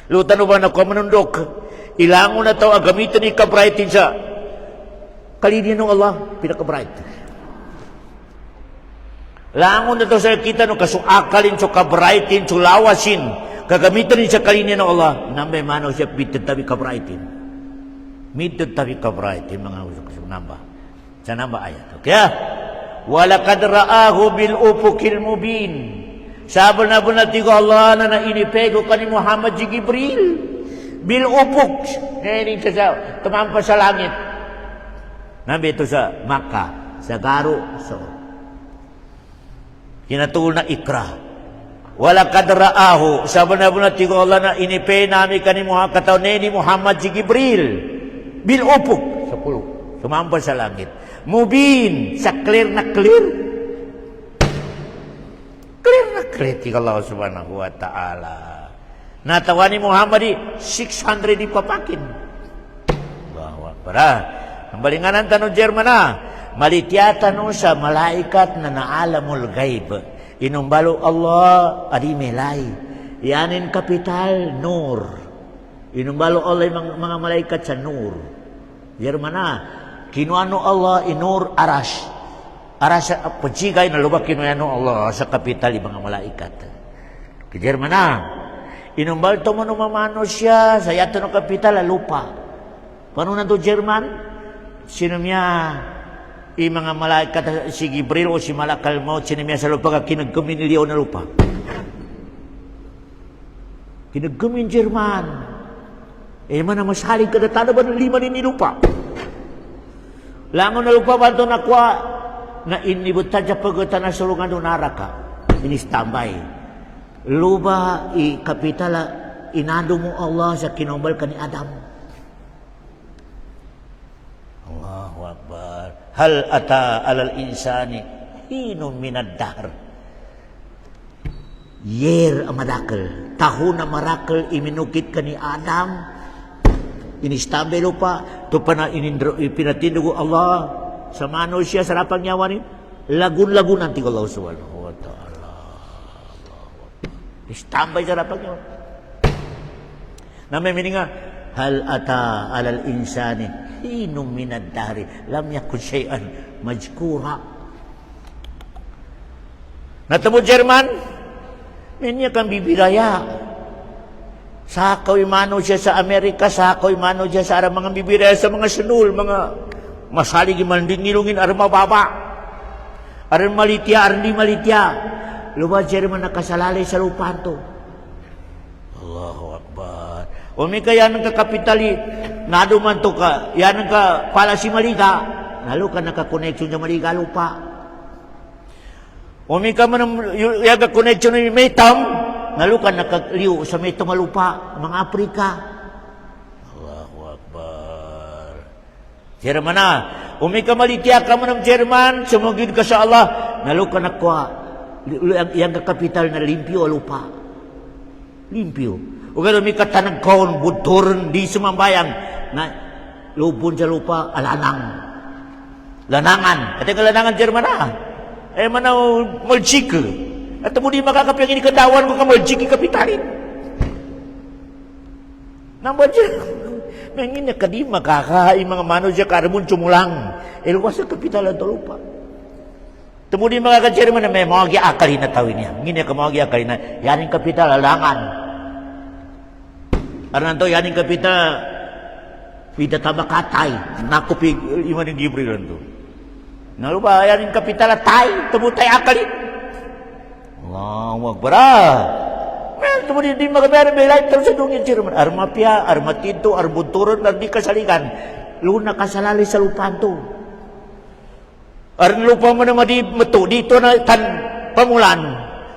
Lutan ba na ko manundok? Ilangon na tao agamitan ni kabraitin sa kalinian ng Allah, pinakabright. Langon na tao sa kita no kasuakalin so kabraitin so lawasin kagamitan ni sa kalinian ng Allah nambay manaw siya bitatabi kabraitin. Mitatabi kabraitin mga usok namba. Sa namba ayat. Kaya walaqad ra'ahu bil ufuqil mubin. Sabon na tigo Allah na nainipego kani Muhammad si Jibril. Bil upuk, ngayon sa tumampas sa langit. Nabi ito sa Makkah, sa Garo, so kinatuol na ikra. Wala kadraahu, sabi na tigo Allah na inipe namin kani kataw ni Muhammad si Jibril. Bil upuk, sa pulo, tumampas sa langit. Mubin, sa clear na clear. Clear na clear, tigo Allah subhanahu wa ta'ala. Natawa ni Muhammad 600 ipapakin. Bawa para. Ang balinganan tanong Jerman na. Malityatan no sa malaikat na naalamul gaib. Inumbalo Allah adi melay. Yanin kapital nur. Inumbalo Allah yung mga malaikat sa nur. Jerman na. Kinuano Allah inur arash. Arash pagsigay na lubak kinuano Allah sa kapital yung mga malaikat. Jerman na. Inumbal to mo numamano siya sa yato ng kapital lupa. Paano na to German? Sino niya mga malaikat si Gibril o si Malakal Maut sino niya sa lupa ka kinagkuminiliyaw na lupa. Kinagkumin German. Man na masaling kadatano ba ng 5 ni lupa? Langon na lupa ba ito nakwa na inibutan siya pagkata na sulungan doon naraka. Inistambay. Luba kapitala inado mo Allah sa kinombal ka ni Adam. Allahu Akbar. Hal ata alal insani hinun minad-dahr. Yer amadakal. Tahun na marakal iminukit ka ni Adam. Inistambe lupa. Ito pa na ipinatindugo Allah. Sa mano siya sa rapang nyawa ni. Lagun-lagunan tigo Allah subhanahu wa ta'ala. Istambay sa rapag yun. Na may mininga, hal ata alal insani hinum minad-dahri lam yakun syai'an majkura. Natamo Jerman, minya kang bibiraya. Sakaw imano siya sa Amerika, sakaw imano siya sa mga bibiraya sa mga sunul, mga masalig imandingilungin aram mababa. Aram malitya, aram di malitya. Luba Jerman nakasalalay sa lupa to. Umi ka yan ka kapitali, naduman to ka, yan ka pala si Maliga, lalo ka naka-connection sa Maliga lupa. Umi ka man yan ka connection ng Metam, lalo ka nakaliw sa Metam lupa, mga Afrika. Allahu Akbar. Jerman na, umi ka malitiya ka man ng Jerman, sumugid ka sa Allah, lalo ka nakwa, yan ka kapital na limpyo lupa. Limpyo. O gano'n may katanag kaon, buturan, di sumambayang, na lubon sa lupa, alanang. Lanangan. At ang lanangan, Jerman na. Eh, manaw, maljik. At mo di makakapiyang inikadawan ko ka maljik kapitalin. Naman siya. Nangin na ka di makakain mga mano siya karabon sumulang. Luwas sa kapitalan to lupa. Tamo di makaka-Jerman na may mga giakalin na tawin niya. Ngin ka mga giakalin na, yan yung kapital, alangan. Aran to yaning kapita pida tabakatay nakupi iman ng Gibril ranto. Nalu ba yaning kapita tay tumutay akalin. Allahu Akbar. Men tumo di magaber belay terus dungin Jerman armapia armatito arbunturon di kasaligan luna kasalali sa lupan to. Aran lupa mo na madi metu dito na tan pamulan.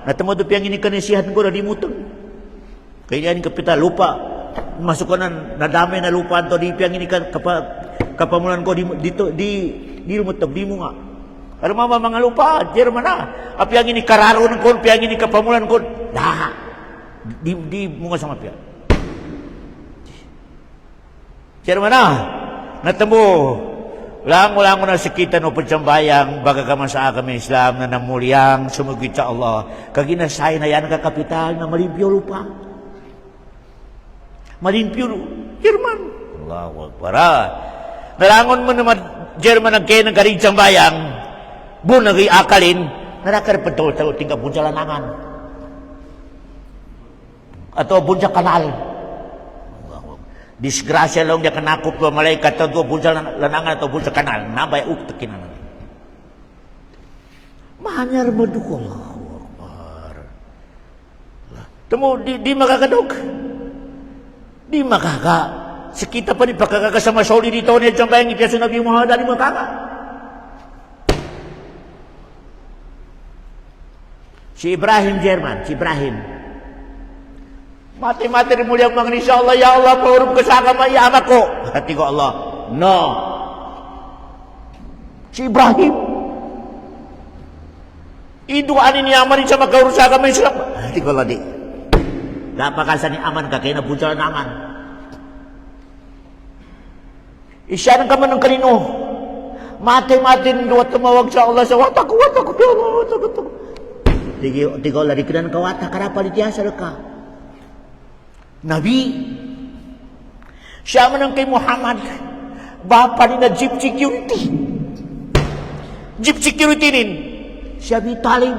Natemo do piang ini kanisihan ko na dimutong. Kaya yaning kapita lupa masuk na nadami na lupa to di piang ini kapamulan ko dito di lumutog di mo nga ano mga lupa Jerman na apiang ini kararo ng kon piang ini kapamulan ko dah di mo nga sama piang Jerman na natamo lang na sakitan o pagsambayang bagagaman sa kami Islam na namuliang sumugit sa Allah kaginasay na yan kakapital na malimpyo lupa malimpyo Jerman. Allahu Akbar. Nalangon mo naman Jerman ang kayo ng karinsang bayang bunagi akalin narakarapatol sa tingka bunsa lanangan atau bunsa kanal. Disgrasya lang niya kanakop pa malaikat atau bunsa lanangan atau bunsa kanal nabay uktakin na mahanyar mo duko. Allahu Akbar. Tamo di makakadog di makaka sekita pa ni pagkakasama soli dito ni Jambayang ipiaso Nabi Muhammad di makaka si Ibrahim Jerman si Ibrahim mati-mati rin muliang mga insya Allah ya Allah pahurap ka sa agama ya amak ko hati ko Allah no si Ibrahim iduanin niya amanin sa magkaurus sa agama Islam hati ko Allah di napakasan ni aman ka kaya nabunsa nangan. Isya ng kaman ng kanino. Mati-mati duwat tumawag sa Allah sa wata ko. Tigaw lari ka na ng kawata karapa di tiyasa ka. Nabi. Siya man ang kay Muhammad. Bapa ni na jeep security. Jeep security nin. Siya bitaling.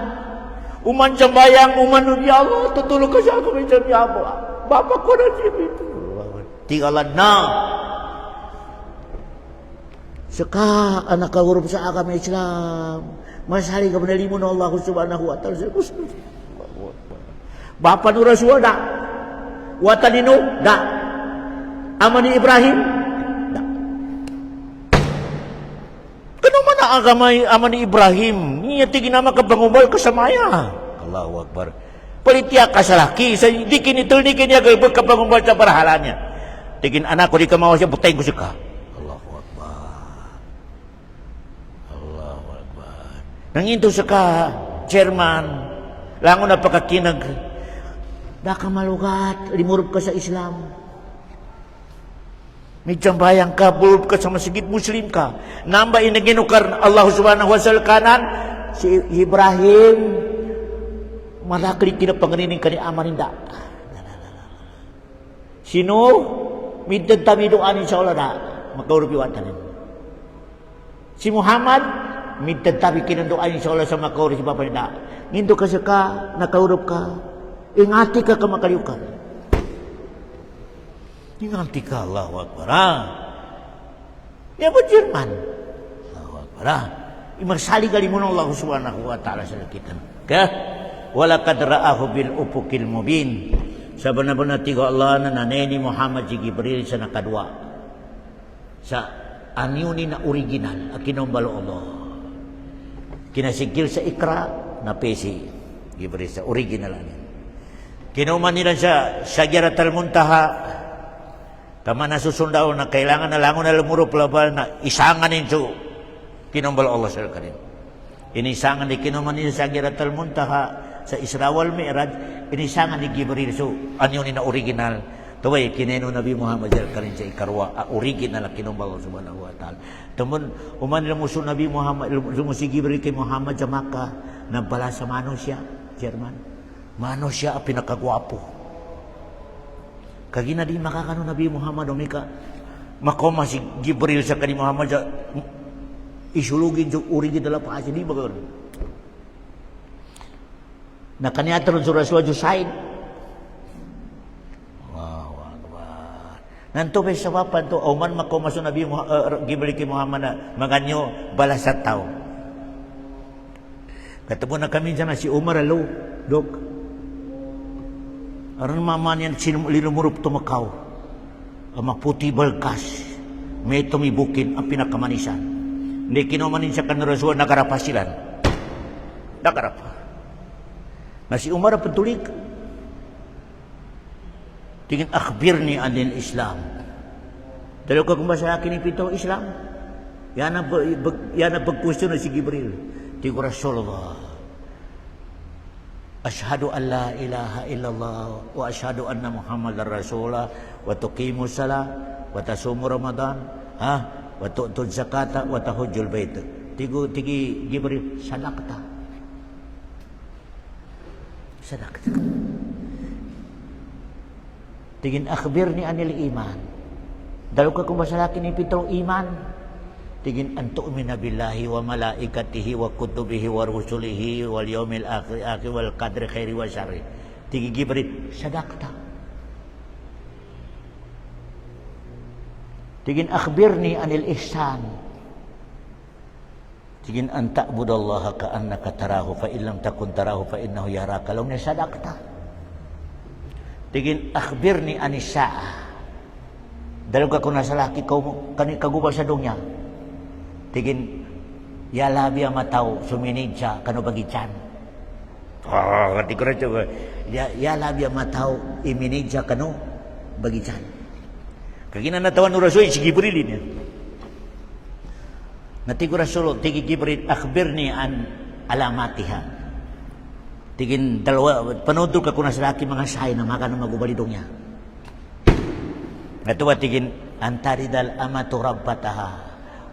Uman sambayang, uman ya Allah, tutulog ka sa akin sa ya Allah. Bapak ko na siya ito. Tinggalan na. Saka anak kagurub sa agama Islam. Masali ka manalimu na Allah subhanahu wa ta'ala. Bapak nu Rasul da. Wataninu da. Amani Ibrahim da. Kano man ang agama amani Ibrahim? Niya tigin nama kabangumal kasamaya. Allahu Akbar. Palitya ka sa laki. Di kinitulnikin niya gawin kabangumal sa parahalannya. Tigin anak ko di ka mawa siya, butayin ko siya ka. Allahu Akbar. Allahu Akbar. Nanginto siya ka, Chairman. Lango na pagkakinag. Da ka malugat. Limurog ka sa Islam. May jambayang ka, bulb ka sa masigit Muslim ka. Namba inaginukar Allah subhanahu wa ta'ala kanan. Si Ibrahim, malakli kinapangarining ka ni Amarinda. Sino? Middag tamidoan insya Allah na. Makaurupiwan tanin. Si Muhammad, middag tabi kinandoan insya Allah sa makaurup si Baparinda. Ngindo ka siya ka, nakaurup ka. Ingati ka ka makaliukan. Inganti ka, Allahu Akbar. Ya ba Jerman? Allahu Akbar. Imarsali gali mo ng Allah subhanahu wa ta'ala sa lakitan. Ka? Walakad ra'ahu bil upukil mubin. sa benar-benar tiga Allah na naneni Muhammad si Jibril sa nakadua sa anyo ni na original a kinumbalo Allah kinasigil sa Iqra na pesi Jibril sa original ani kinuman nila sa Syajaratul Muntaha tama na susundaw na kailangan na langon na lumurop labal na isangan ninyo kinumbalo Allah sa kanin inisangan ni kinuman nila sa Syajaratul Muntaha sa Isra wal Mi'raj inisangan ni Jibril so anyo ni na original tuway kineno Nabi Muhammad karin sa ikarwa original na kinumbal subhanahu wa ta'ala tumun uman lang muso Nabi Muhammad si Jibril kay Muhammad sa Makkah nabala sa manusia German manusia ang pinakagwapo kagina di makakano Nabi Muhammad umika makoma si Jibril sa kani Muhammad sa isulugin sa original pa kasi di ba gano'n na kaniya surah Jusaid. Wow, akbar. Nanto ba sa papan to, o man makumaso Nabi Jibril kay Muhammad na maganyo balasat tao. Katabo na kami dyan na si Umar alo, dok. Aron maman yan, linumurup tumakaw. Ang maputi balkas. May tumibukin ang pinakamanisan. Hindi kinumanin siya kanarasuan, nagarapa sila. Nagarapa. Na si Umar petulik tingin akhbirni anil Islam dalaw ka kumbasa akin ipito Islam yana pagkwestiyon na si Jibril tigo Rasulullah ashhadu an la ilaha illallah wa ashhadu anna Muhammadar Rasulullah wa tuqimu salat wa tasumu Ramadan wa tu'tu zakata wa tahujjul bait tigi Jibril sadaqta sadaqta tingin akhbirni anil iman dalaw ka kung masalakin ni pitong iman tingin an tu'mina billahi wa malaikatihi wa kutubihi wa rusulihi wal yawmil akhir wal qadri khairi wa syarri tingin Jibril sadaqta tingin akhbirni anil ihsan tingin an ta'budallaha ka'annaka tarahu fa illam takun tarahu fa innahu yaraka law sadaqta tingin akhbirni anis sa'a dalaw ka kuna salaki kani kagubal sa dunya tingin ya labi mataw suminidsa kano bagichan kati ko na ito ya labi mataw iminidsa kano bagichan kagina natawan no Rasul si Jibril niya natigo Rasul tigi Jibril akhbirni an alamatiha tigin dalawa panudol ka kuna sa laki mga sahay na maka na magubalidong niya natuwa tigin antaridal amatu rabbataha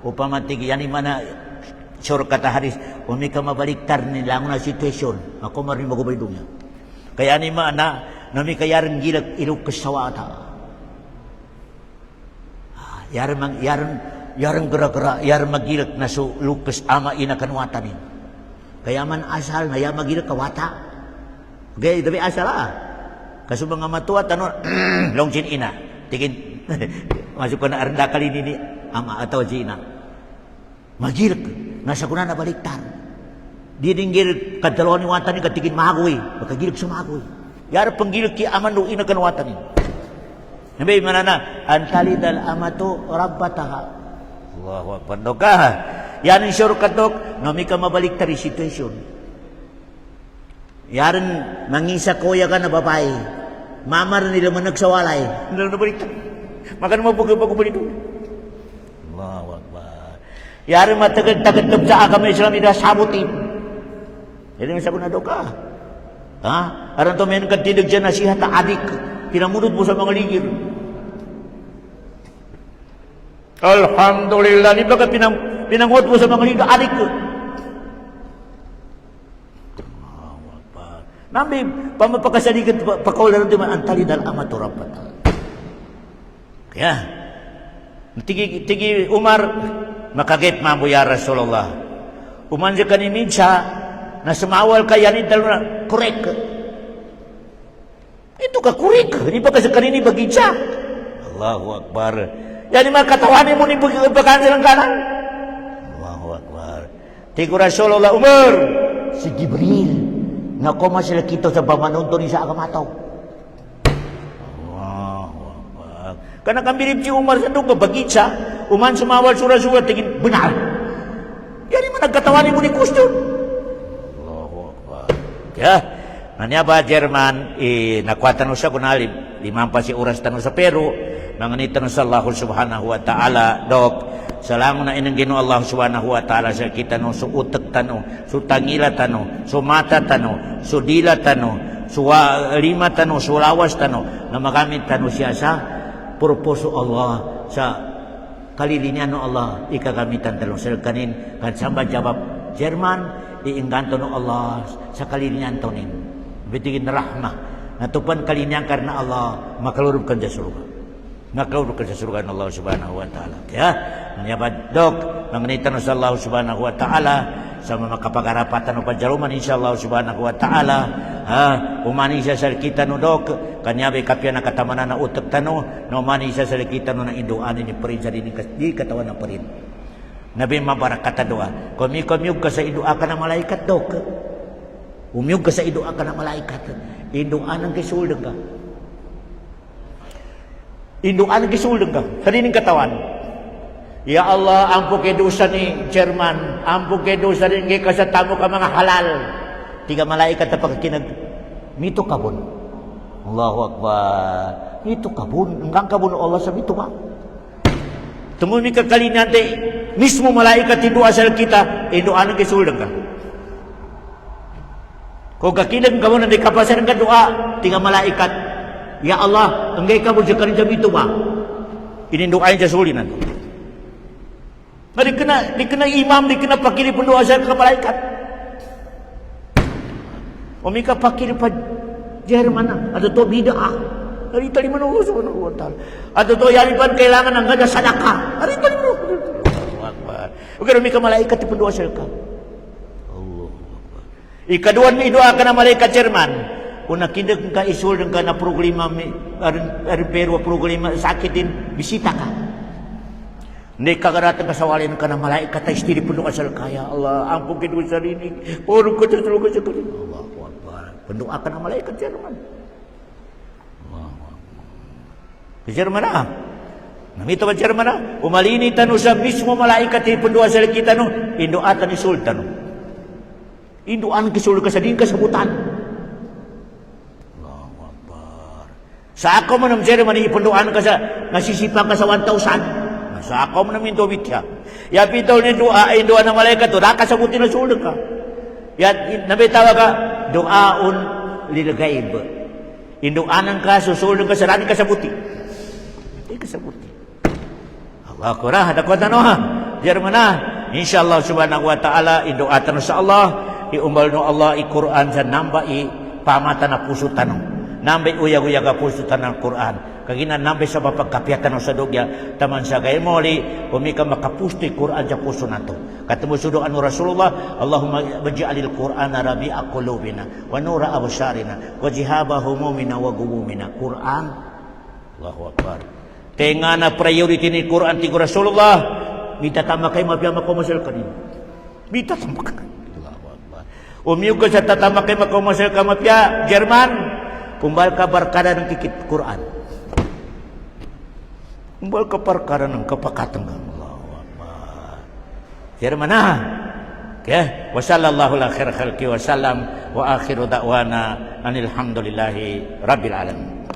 upama tigi yani mana sure kata hadis umi ka mabaliktar ni langon na situasyon ako marin magubalidong niya kaya ni mana nami kayaran gilag ilog kasawata yarang gerak-gerak, yarang magilag na so lukas ama ina kanwatan ni. Kaya man asal na ya magilag kawata. Okay, tapi asal Kaso mga matuwa tanong longsin ina. Tingin masuk ko na aranda kali ni ama atau si ina. Magilag nasa kuna na baliktar. Di dinggir kadalawa ni watan ni katigin magoy, makagilag sa magoy. Yara panggilag ki aman do ina kanwatan ni. Nabi manana antalidal amatu rabbataha. Allahu Akbar. Doka. Yan ang sure katok, nami ka mabalik tari situasyon. Yaran mangisa kuya ka na babae. Mamar nila man nagsawalay. Nila nabalik tari. Maka naman pagkabalik doon. Allahu Akbar. Yaran matagad-tagad sa agama Islam ida sabutin. Jadi masa kuna doka. Aran to men katidag dyan nasihat na adik. Pinamunod mo sa mga ligir. Alhamdulillah, di ba ka pinangot mo sa mga liga, adik ko. Nabi, pamapakasaligan, pakaulan natin antali dal amaturapat. Kaya, tigi Umar, makagit mamu ya Rasulullah. Umanja ka ni Minsa, na sumawal ka yan, na korek. Itu ka korek, di ba kasi kanini bagitsa? Allahu Akbar. Yani makatawanin mo ni bagaan silang kanan. Allahu Akbar. Tigo Rasulullah Umar. Si Jibril. Nga ko masila kito sa pamanunto ni sa agamataw. Karena kami ripci Umar sendok ke bagitsa, uman sumawal surah-surah tingin benar. Jadi mana katawan ibu ni kustur. Allahu Akbar. Ya, nanya ba Jerman nakuatan usa kunalim limampa si uras tanu sa Peru manganitan sa Allah Subhanahu wa taala dok salamun na inang Ginoo Allah Subhanahu wa taala sa kita no su utek tanu su tangila tanu su mata tanu su dila tanu su lima tanu su lawas tanu na magamit tanu siya sa purpose Allah sa kalilinya no Allah ikagamitan talong sir kanin kan samba jawab Jerman iingganto no Allah sa kalilinya tonin bitigin rahmah natupan kalilinya karena Allah makalurugkan sa surga makalurugkan sa surga Allah Subhanahu wa taala ya nanyabad dok mangnitan sa Allah Subhanahu wa taala sa makapagarapatan no panjaluman insyaallah Subhanahu wa taala umani sa kita no dok kanyabe kapya na katamanan na utak tano no mani sa kita no na induan ni perin sa di katawan na perin nabi mabarakata doa komiyog ka sa idua ka na malaikat dok umiyog ka sa idua ka na malaikat induan ang kisuldeng ka induan ang kisuldeng ka sa dining katawan. Ya Allah, ampun ke dosa ni Jerman, ampun ke dosa ni ka sa tamo ka mga halal. Tiga malaikat na pagkinag mito kabon. Allahu Akbar. Mito kabon, enggang kabon Allah sa mito ba? Tumumi ka kali nanti mismo malaikat tindu asal kita, doa ke suldeng ka. Kung kakinag kabon nanti kapasan ka doa, tiga malaikat. Ya Allah, enggay kabon sa kanin sa mito ba? Ini doain sa sulinan. Di kena imam, di kena pakili pendoa saya ke malaikat. Omika pakili pa Jerman ada to bid'ah. Dari tali mana Allah Subhanahu wa taala. Ada to yari pan kailangan ang gada sedekah. Dari tali mana Allahu Akbar. Oke omika malaikat di pendoa saya ka. Allahu Akbar. Ikaduan mi doa kana malaikat Jerman. Una kindak ka isul ka na problema mi pero problema sakitin bisita ka. Hindi kagaratan kasawalin ka na malaikat ay istiri puno asal kaya Allah ampun ke dosa ini puro ko sa surga sa kanin Allahu Akbar pendoa ka na malaikat Jerman Allahu Akbar ke Jerman namito ba Jerman umalini tanu sa mismo malaikat ay pendoa sa kita no indoatan ni sultan indoan kisul ka sa din kasabutan Allahu Akbar sa ako man ng Jerman ipendoan ka sa nasisipang ka sa 1,000 sa ako man namin tubit siya. Ya pitaw ni doa ay doa ng malaikat to, nakasagutin na sulog ka. Ya nabitawa ka doaun lil ghaib. Induanan ka susulog ka sa rani kasabuti. Di kasabuti. Allah Akbar ada kota no ha. Jermana insyaallah Subhanahu wa taala indoatan sa Allah iumbal no Allah i-Quran sa namba i pamatan na puso tanong. Nambay uyag-uyag ka puso tanong Quran. Kagina nambe sa mapagkapiatan sa dugya taman sa gay moli umika makapusti Quran sa puso nato katemu sudoan Rasulullah Allahumma waj'alil Qur'ana rabi'a qulubina wa nura absarina wa jihaba humumina wa gumumina Quran Allahu Akbar tengana priority ni Quran ti Rasulullah minta tama kay mapiyama komasel kanin minta tama kay Allahu Akbar umiyog sa tatama kay makomasel ka mapya Jerman kumbal ka barkada ng kikit Quran kumbal ka perkara ng kapakatan ng Allahu Akbar. Kaya mana? Okay. Wa sallallahu ala khair khalqi wa sallam wa akhiru da'wana anil hamdulillahi rabbil alamin.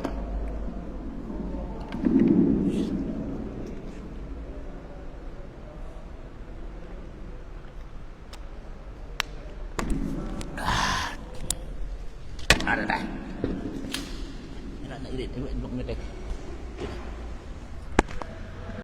Ada dah. Ini nak irit, ini